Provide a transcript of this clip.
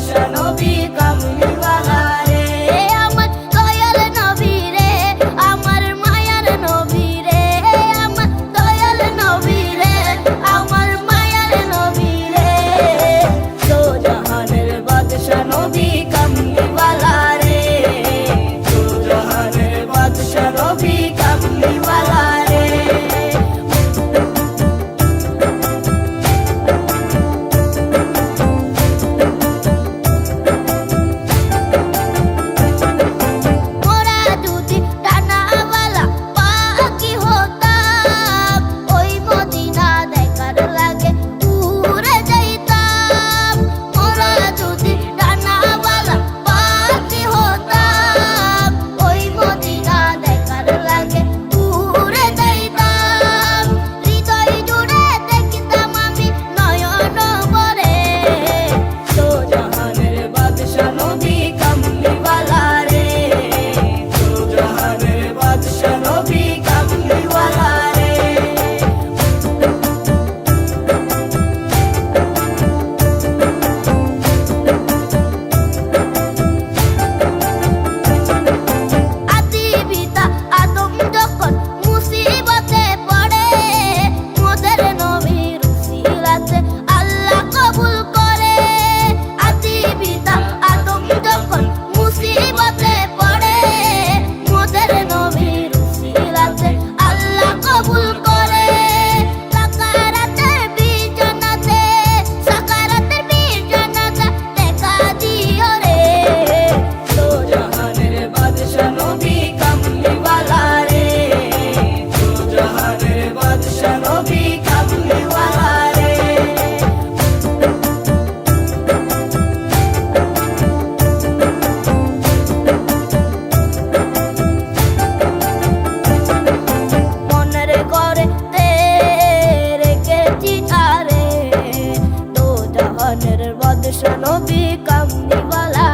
বাদশা নবী কামলিওয়ালা রে, আমার দয়াল নবী রে, আমার মায়ার নবী রে, আমার দয়াল নবী রে, আমার মায়ার নবী রে, দো জাহানের বাদশা নবী কামলিওয়ালা রে, দো জাহানের বাদশা নবী কামলিওয়ালা রে। মোরা যদি ডানাওয়ালা পাখি হতাম, ওই মদিনা দেখার লাগে উড়ে যাইতাম। মোরা যদি ডানাওয়ালা পাখি হতাম, ওই মদিনা দেখার লাগে উড়ে যাইতাম। হৃদয় জুড়ে দেখিতাম আমি নয়ন ভরে, দো জাহানের বাদশা নবী কামলিওয়ালা রে, দো জাহানের বাদশা নবী কামলিওয়ালা রে। আদি পিতা আদম যখন মুসিবতে পড়ে, মোদের নবীর উসিলাতে আল্লাহ কবুল করে। আদি পিতা আদম যখন মুসিবতে পড়ে, মোদের নবীর উসিলাতে আল্লাহ কবুল করে। সাকারাতের বিজনাতে, সাকারাতের বিজনাতে দেখা দিও রে, দো জাহানের বাদশা নবী কামলিওয়ালা রে, দো জাহানের বাদশা নবী কামলিওয়ালা রে। মনের ঘরে রেখেছি তারে, দো জাহানের বাদশা নবী কামলিওয়ালা